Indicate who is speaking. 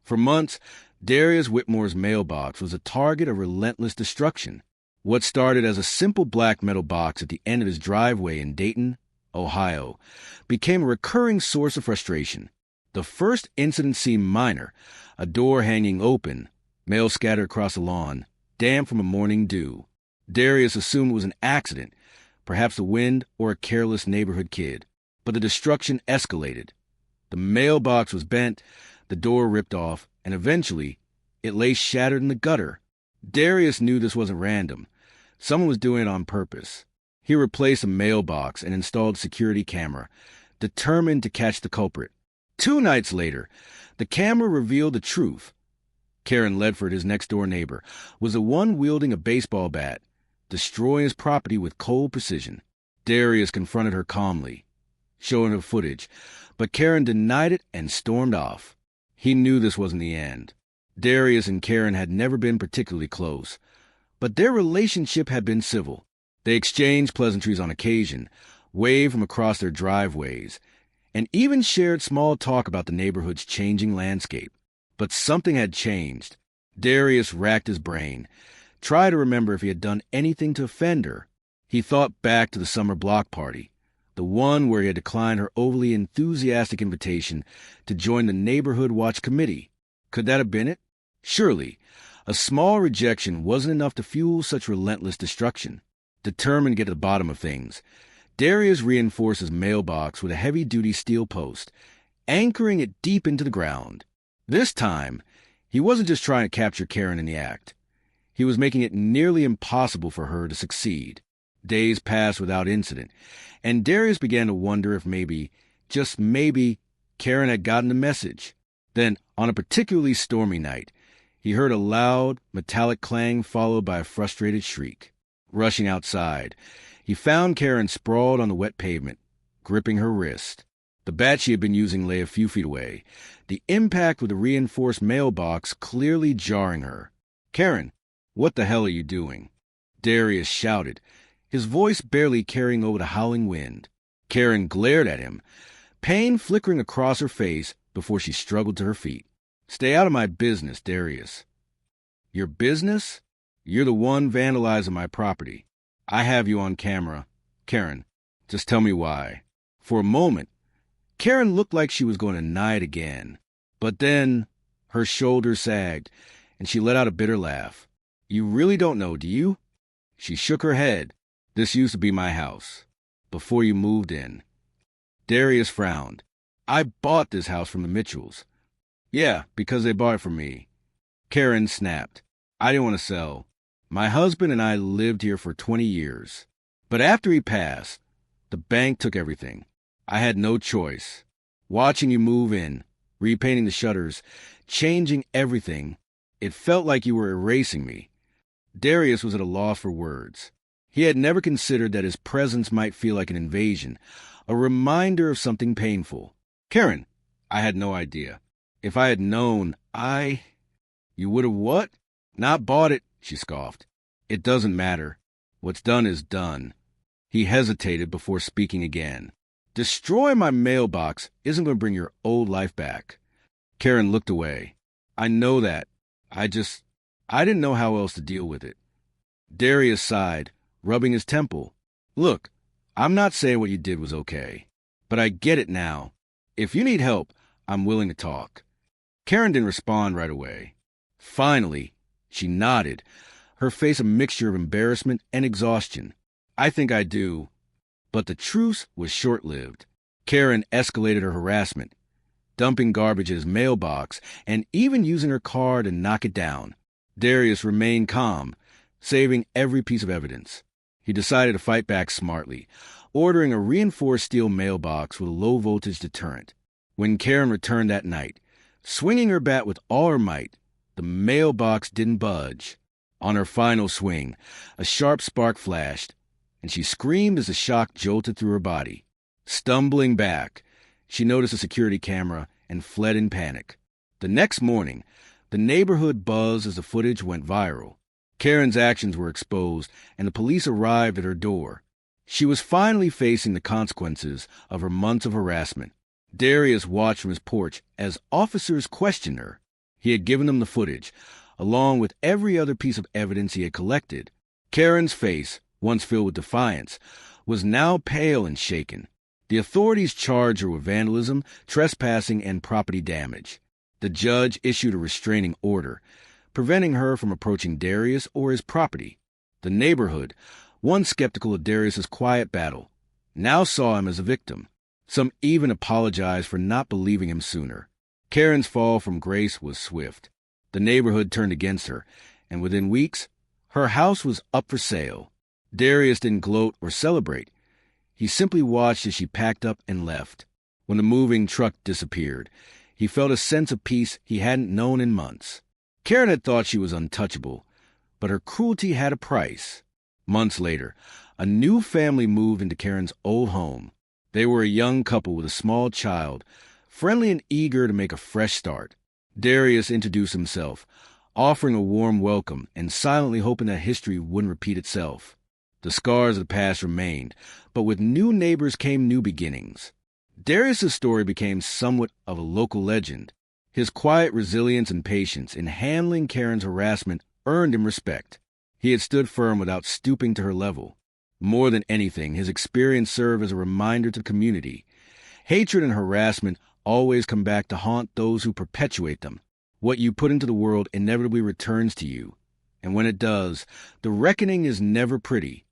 Speaker 1: For months, Darius Whitmore's mailbox was a target of relentless destruction. What started as a simple black metal box at the end of his driveway in Dayton, Ohio, became a recurring source of frustration. The first incident seemed minor, a door hanging open, mail scattered across the lawn, damp from a morning dew. Darius assumed it was an accident, perhaps the wind or a careless neighborhood kid. But the destruction escalated. The mailbox was bent, the door ripped off, and eventually, it lay shattered in the gutter. Darius knew this wasn't random. Someone was doing it on purpose. He replaced the mailbox and installed a security camera, determined to catch the culprit. 2 nights later, the camera revealed the truth. Karen Ledford, his next-door neighbor, was the one wielding a baseball bat, destroying his property with cold precision. Darius confronted her calmly, showing her footage, but Karen denied it and stormed off. He knew this wasn't the end. Darius and Karen had never been particularly close, but their relationship had been civil. They exchanged pleasantries on occasion, waved from across their driveways, and even shared small talk about the neighborhood's changing landscape. But something had changed. Darius racked his brain, tried to remember if he had done anything to offend her. He thought back to the summer block party, the one where he had declined her overly enthusiastic invitation to join the neighborhood watch committee. Could that have been it? Surely, a small rejection wasn't enough to fuel such relentless destruction. Determined to get to the bottom of things, Darius reinforced his mailbox with a heavy-duty steel post, anchoring it deep into the ground. This time, he wasn't just trying to capture Karen in the act. He was making it nearly impossible for her to succeed. Days passed without incident, and Darius began to wonder if maybe, just maybe, Karen had gotten the message. Then, on a particularly stormy night, he heard a loud, metallic clang followed by a frustrated shriek. Rushing outside, he found Karen sprawled on the wet pavement, gripping her wrist. The bat she had been using lay a few feet away, the impact with the reinforced mailbox clearly jarring her. "Karen, what the hell are you doing?" Darius shouted, his voice barely carrying over the howling wind. Karen glared at him, pain flickering across her face before she struggled to her feet. "Stay out of my business, Darius." "Your business? You're the one vandalizing my property. I have you on camera. Karen, just tell me why." For a moment, Karen looked like she was going to deny it again. But then her shoulders sagged, and she let out a bitter laugh. "You really don't know, do you?" She shook her head. "This used to be my house, before you moved in." Darius frowned. "I bought this house from the Mitchells." "Yeah, because they bought it from me." Karen snapped. "I didn't want to sell. My husband and I lived here for 20 years. But after he passed, the bank took everything. I had no choice. Watching you move in, repainting the shutters, changing everything, it felt like you were erasing me." Darius was at a loss for words. He had never considered that his presence might feel like an invasion, a reminder of something painful. "Karen, I had no idea. If I had known, You would have what?" "Not bought it," she scoffed. "It doesn't matter. What's done is done." He hesitated before speaking again. "Destroying my mailbox isn't going to bring your old life back." Karen looked away. "I know that. I didn't know how else to deal with it." Darius sighed, rubbing his temple. "Look, I'm not saying what you did was okay, but I get it now. If you need help, I'm willing to talk." Karen didn't respond right away. Finally, she nodded, her face a mixture of embarrassment and exhaustion. "I think I do." But the truce was short-lived. Karen escalated her harassment, dumping garbage at his mailbox and even using her car to knock it down. Darius remained calm, saving every piece of evidence. He decided to fight back smartly, ordering a reinforced steel mailbox with a low-voltage deterrent. When Karen returned that night, swinging her bat with all her might, the mailbox didn't budge. On her final swing, a sharp spark flashed, and she screamed as the shock jolted through her body. Stumbling back, she noticed a security camera and fled in panic. The next morning, the neighborhood buzzed as the footage went viral. Karen's actions were exposed, and the police arrived at her door. She was finally facing the consequences of her months of harassment. Darius watched from his porch as officers questioned her. He had given them the footage, along with every other piece of evidence he had collected. Karen's face, once filled with defiance, was now pale and shaken. The authorities charged her with vandalism, trespassing, and property damage. The judge issued a restraining order, preventing her from approaching Darius or his property. The neighborhood, once skeptical of Darius's quiet battle, now saw him as a victim. Some even apologized for not believing him sooner. Karen's fall from grace was swift. The neighborhood turned against her, and within weeks, her house was up for sale. Darius didn't gloat or celebrate. He simply watched as she packed up and left. When the moving truck disappeared, he felt a sense of peace he hadn't known in months. Karen had thought she was untouchable, but her cruelty had a price. Months later, a new family moved into Karen's old home. They were a young couple with a small child, friendly and eager to make a fresh start. Darius introduced himself, offering a warm welcome and silently hoping that history wouldn't repeat itself. The scars of the past remained, but with new neighbors came new beginnings. Darius's story became somewhat of a local legend. His quiet resilience and patience in handling Karen's harassment earned him respect. He had stood firm without stooping to her level. More than anything, his experience served as a reminder to the community. Hatred and harassment always come back to haunt those who perpetuate them. What you put into the world inevitably returns to you. And when it does, the reckoning is never pretty.